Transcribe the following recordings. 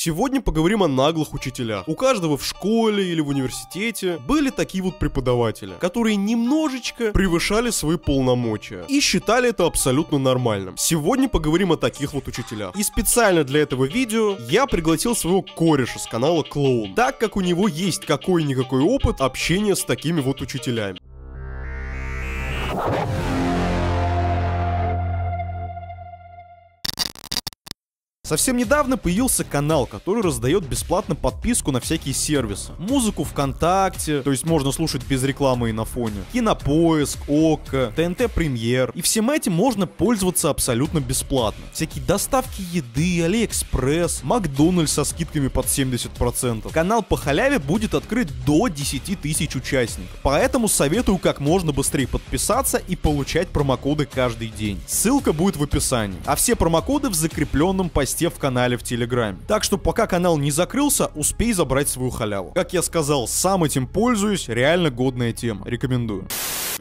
Сегодня поговорим о наглых учителях. У каждого в школе или в университете были такие вот преподаватели, которые немножечко превышали свои полномочия и считали это абсолютно нормальным. Сегодня поговорим о таких вот учителях. И специально для этого видео я пригласил своего кореша с канала Клоун, так как у него есть какой-никакой опыт общения с такими вот учителями. Совсем недавно появился канал, который раздает бесплатно подписку на всякие сервисы. Музыку ВКонтакте, то есть можно слушать без рекламы и на фоне. Кинопоиск, ОККО, ТНТ Премьер. И всем этим можно пользоваться абсолютно бесплатно. Всякие доставки еды, Алиэкспресс, Макдональдс со скидками под 70%. Канал по халяве будет открыт до 10 тысяч участников. Поэтому советую как можно быстрее подписаться и получать промокоды каждый день. Ссылка будет в описании. А все промокоды в закрепленном посте в канале в Телеграме. Так что пока канал не закрылся, успей забрать свою халяву. Как я сказал, сам этим пользуюсь, реально годная тема. Рекомендую.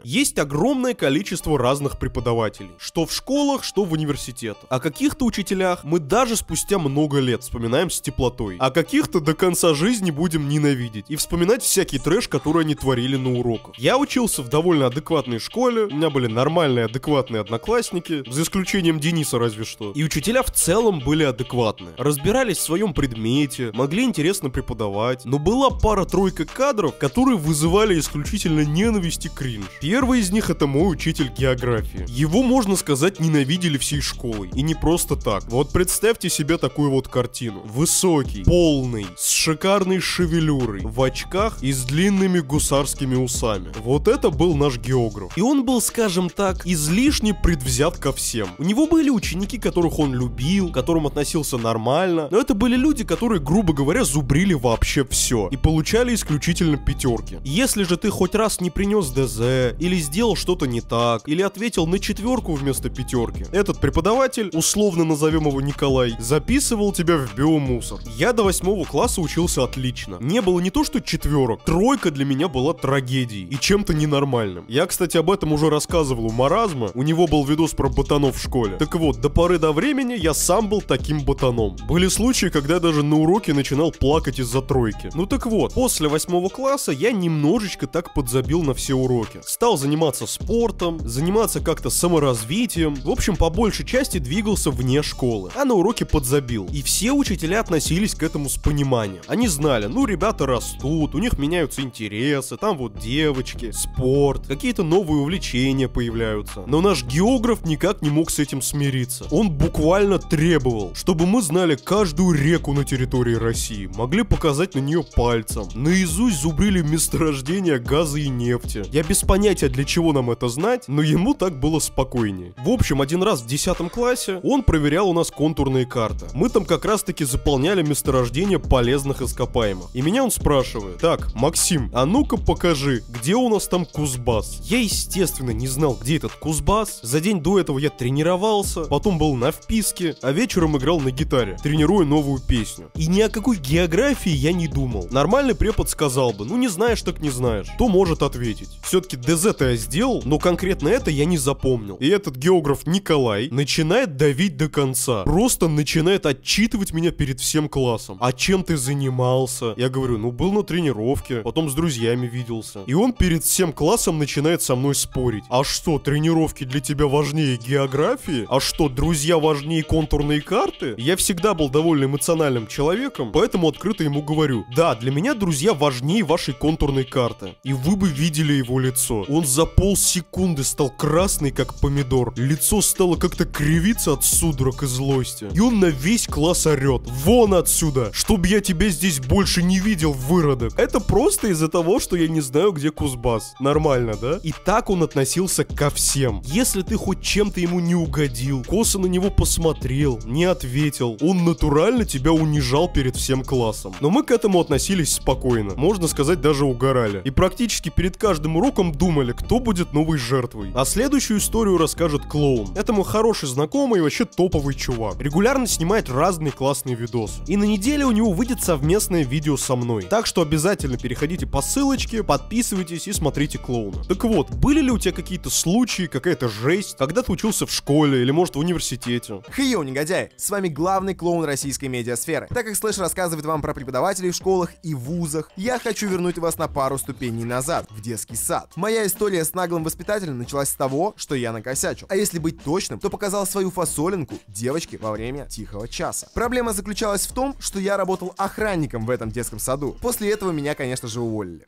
Есть огромное количество разных преподавателей, что в школах, что в университетах. О каких-то учителях мы даже спустя много лет вспоминаем с теплотой, а каких-то до конца жизни будем ненавидеть и вспоминать всякий трэш, который они творили на уроках. Я учился в довольно адекватной школе, у меня были нормальные адекватные одноклассники, за исключением Дениса разве что, и учителя в целом были адекватные, разбирались в своем предмете, могли интересно преподавать, но была пара-тройка кадров, которые вызывали исключительно ненависть и кринж. Первый из них — это мой учитель географии. Его, можно сказать, ненавидели всей школой. И не просто так. Вот представьте себе такую вот картину. Высокий, полный, с шикарной шевелюрой, в очках и с длинными гусарскими усами. Вот это был наш географ. И он был, скажем так, излишне предвзят ко всем. У него были ученики, которых он любил, к которым относился нормально. Но это были люди, которые, грубо говоря, зубрили вообще все. И получали исключительно пятерки. Если же ты хоть раз не принес ДЗ, или сделал что-то не так, или ответил на четверку вместо пятерки, этот преподаватель, условно назовем его Николай, записывал тебя в биомусор. Я до 8 класса учился отлично. Не было не то что четверок, тройка для меня была трагедией и чем-то ненормальным. Я, кстати, об этом уже рассказывал у Маразма, у него был видос про ботанов в школе. Так вот, до поры до времени я сам был таким ботаном. Были случаи, когда я даже на уроке начинал плакать из-за тройки. Ну так вот, после 8 класса я немножечко так подзабил на все уроки. Стал заниматься спортом, заниматься как-то саморазвитием. В общем, по большей части двигался вне школы, а на уроке подзабил. И все учителя относились к этому с пониманием. Они знали, ну, ребята растут, у них меняются интересы, там вот девочки, спорт, какие-то новые увлечения появляются. Но наш географ никак не мог с этим смириться. Он буквально требовал, чтобы мы знали каждую реку на территории России, могли показать на нее пальцем, наизусть зубрили месторождения газа и нефти. Я без понятия, для чего нам это знать, но ему так было спокойнее. В общем, один раз в 10 классе он проверял у нас контурные карты. Мы там как раз таки заполняли месторождения полезных ископаемых. И меня он спрашивает: так, Максим, а ну-ка покажи, где у нас там Кузбасс? Я, естественно, не знал, где этот Кузбасс. За день до этого я тренировался, потом был на вписке, а вечером играл на гитаре, тренируя новую песню. И ни о какой географии я не думал. Нормальный препод сказал бы: ну не знаешь, так не знаешь. Кто может ответить? Все-таки ДЗ-то я сделал, но конкретно это я не запомнил. И этот географ Николай начинает давить до конца. Просто начинает отчитывать меня перед всем классом. А чем ты занимался? Я говорю: ну был на тренировке, потом с друзьями виделся. И он перед всем классом начинает со мной спорить. А что, тренировки для тебя важнее географии? А что, друзья важнее контурные карты? Я всегда был довольно эмоциональным человеком, поэтому открыто ему говорю: да, для меня друзья важнее вашей контурной карты. И вы бы видели его лицо. Он за полсекунды стал красный, как помидор. Лицо стало как-то кривиться от судорог и злости. И он на весь класс орет: вон отсюда, чтоб я тебя здесь больше не видел, выродок. Это просто из-за того, что я не знаю, где Кузбасс. Нормально, да? И так он относился ко всем. Если ты хоть чем-то ему не угодил, косо на него посмотрел, не ответил, он натурально тебя унижал перед всем классом. Но мы к этому относились спокойно. Можно сказать, даже угорали. И практически перед каждым уроком думали: думали, кто будет новой жертвой. А следующую историю расскажет клоун. Это мой хороший знакомый и вообще топовый чувак. Регулярно снимает разные классные видосы. И на неделе у него выйдет совместное видео со мной. Так что обязательно переходите по ссылочке, подписывайтесь и смотрите клоуна. Так вот, были ли у тебя какие-то случаи, какая-то жесть, когда ты учился в школе или может в университете? Хей-йоу, негодяй! С вами главный клоун российской медиасферы. Так как Слэш рассказывает вам про преподавателей в школах и вузах, я хочу вернуть вас на пару ступеней назад, в детский сад. Моя история с наглым воспитателем началась с того, что я накосячил. А если быть точным, то показал свою фасолинку девочке во время тихого часа. Проблема заключалась в том, что я работал охранником в этом детском саду. После этого меня, конечно же, уволили.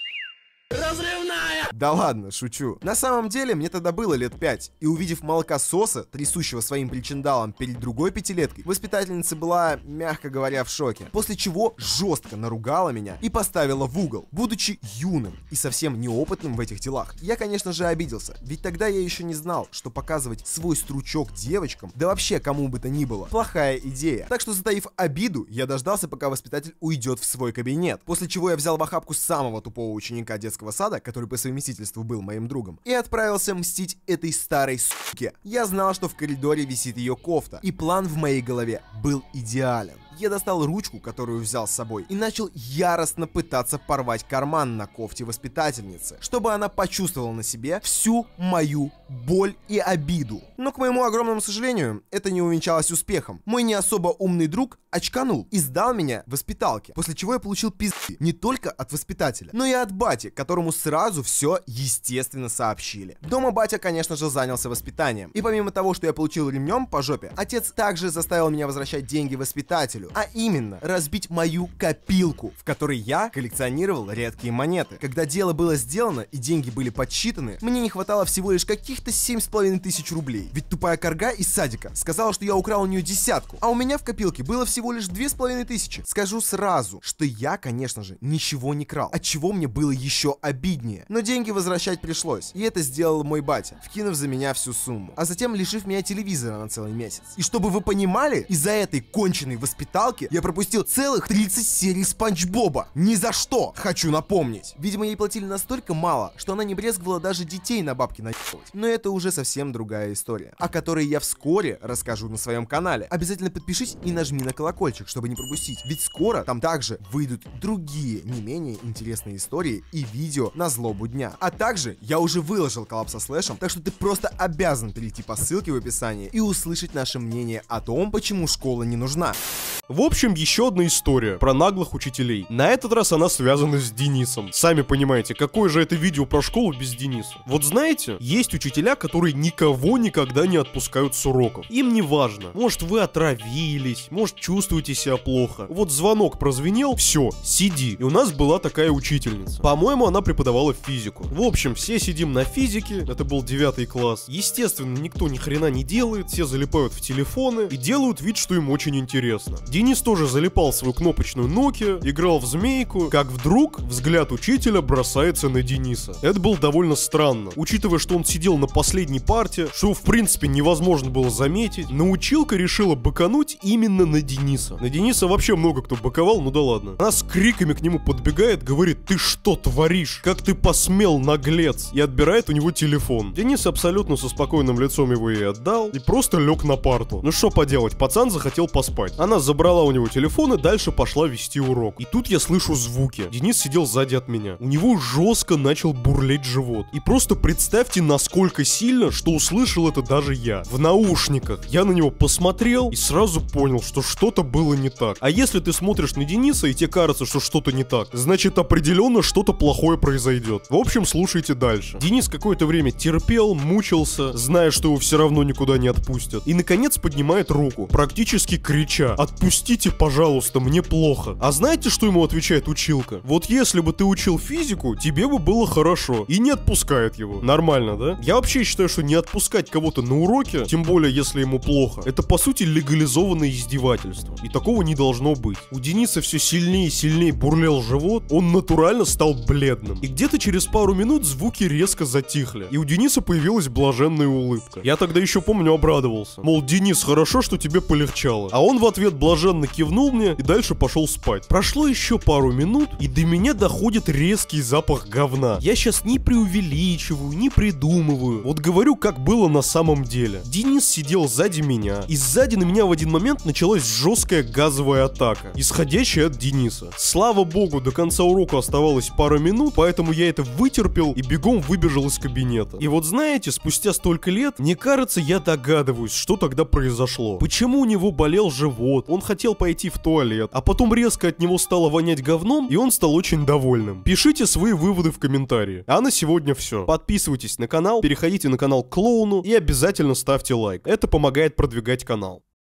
Разрывная! Да ладно, шучу. На самом деле, мне тогда было лет 5, и увидев молокососа, трясущего своим причиндалом перед другой пятилеткой, воспитательница была, мягко говоря, в шоке. После чего жестко наругала меня и поставила в угол. Будучи юным и совсем неопытным в этих делах, я, конечно же, обиделся, ведь тогда я еще не знал, что показывать свой стручок девочкам, да вообще кому бы то ни было, плохая идея. Так что, затаив обиду, я дождался, пока воспитатель уйдет в свой кабинет, после чего я взял в охапку самого тупого ученика детского сада, который по совместительству был моим другом, и отправился мстить этой старой суке. Я знал, что в коридоре висит ее кофта, и план в моей голове был идеален. Я достал ручку, которую взял с собой, и начал яростно пытаться порвать карман на кофте воспитательницы, чтобы она почувствовала на себе всю мою боль и обиду. Но, к моему огромному сожалению, это не увенчалось успехом. Мой не особо умный друг очканул и сдал меня в воспиталке, после чего я получил пизды не только от воспитателя, но и от бати, которому сразу все естественно сообщили. Дома батя, конечно же, занялся воспитанием. И помимо того, что я получил ремнем по жопе, отец также заставил меня возвращать деньги воспитателю, а именно разбить мою копилку, в которой я коллекционировал редкие монеты. Когда дело было сделано и деньги были подсчитаны, мне не хватало всего лишь каких-то 7500 рублей. Ведь тупая корга из садика сказала, что я украл у нее десятку, а у меня в копилке было всего лишь 2500. Скажу сразу, что я, конечно же, ничего не крал, отчего мне было еще обиднее. Но деньги возвращать пришлось, и это сделал мой батя, вкинув за меня всю сумму, а затем лишив меня телевизора на целый месяц. И чтобы вы понимали, из-за этой конченной воспиталки я пропустил целых 30 серий Спанч Боба. Ни за что, хочу напомнить. Видимо, ей платили настолько мало, что она не брезговала даже детей на бабки наебывать. Но это уже совсем другая история, о которой я вскоре расскажу на своем канале. Обязательно подпишись и нажми на колокольчик, чтобы не пропустить, ведь скоро там также выйдут другие не менее интересные истории и видео на злобу дня. А также я уже выложил коллаб со Слэшем, так что ты просто обязан перейти по ссылке в описании и услышать наше мнение о том, почему школа не нужна. В общем, еще одна история про наглых учителей. На этот раз она связана с Денисом. Сами понимаете, какое же это видео про школу без Дениса. Вот знаете, есть учителя, которые никого никогда не отпускают с уроков. Им не важно. Может, вы отравились, может, чувствуете себя плохо. Вот звонок прозвенел, все, сиди. И у нас была такая учительница. По-моему, она преподавала физику. В общем, все сидим на физике, это был 9 класс. Естественно, никто ни хрена не делает, все залипают в телефоны и делают вид, что им очень интересно. Денис тоже залипал в свою кнопочную Nokia, играл в змейку, как вдруг взгляд учителя бросается на Дениса. Это было довольно странно, учитывая, что он сидел на последней парте, что в принципе невозможно было заметить, но училка решила быкануть именно на Дениса. На Дениса вообще много кто быковал, ну да ладно. Она с криками к нему подбегает, говорит: «Ты что творишь? Как ты посмел, наглец?» И отбирает у него телефон. Денис абсолютно со спокойным лицом его ей отдал и просто лег на парту. Ну что поделать, пацан захотел поспать. Она забрала у него телефон и дальше пошла вести урок. И тут я слышу звуки. Денис сидел сзади от меня. У него жестко начал бурлеть живот. И просто представьте, насколько сильно, что услышал это даже я. В наушниках. Я на него посмотрел и сразу понял, что что-то было не так. А если ты смотришь на Дениса и тебе кажется, что что-то не так, значит определенно что-то плохое произойдет. В общем, слушайте дальше. Денис какое-то время терпел, мучился, зная, что его все равно никуда не отпустят. И наконец поднимает руку, практически крича: «Отпустите, пожалуйста, мне плохо». А знаете, что ему отвечает училка? Вот если бы ты учил физику, тебе бы было хорошо. И не отпускает его. Нормально, да? Я вообще считаю, что не отпускать кого-то на уроке, тем более если ему плохо, это по сути легализованное издевательство. И такого не должно быть. У Дениса все сильнее и сильнее бурлел живот, он натурально стал бледным. И где-то через пару минут звуки резко затихли. И у Дениса появилась блаженная улыбка. Я тогда еще помню обрадовался. Мол, Денис, хорошо, что тебе полегчало. А он в ответ блаженно блаженно кивнул мне и дальше пошел спать. Прошло еще пару минут, и до меня доходит резкий запах говна. Я сейчас не преувеличиваю, не придумываю. Вот говорю, как было на самом деле. Денис сидел сзади меня, и сзади на меня в один момент началась жесткая газовая атака, исходящая от Дениса. Слава богу, до конца урока оставалось пара минут, поэтому я это вытерпел и бегом выбежал из кабинета. И вот знаете, спустя столько лет, мне кажется, я догадываюсь, что тогда произошло. Почему у него болел живот, он хотел пойти в туалет, а потом резко от него стало вонять говном, и он стал очень довольным. Пишите свои выводы в комментарии. А на сегодня все. Подписывайтесь на канал, переходите на канал к Клоуну и обязательно ставьте лайк. Это помогает продвигать канал.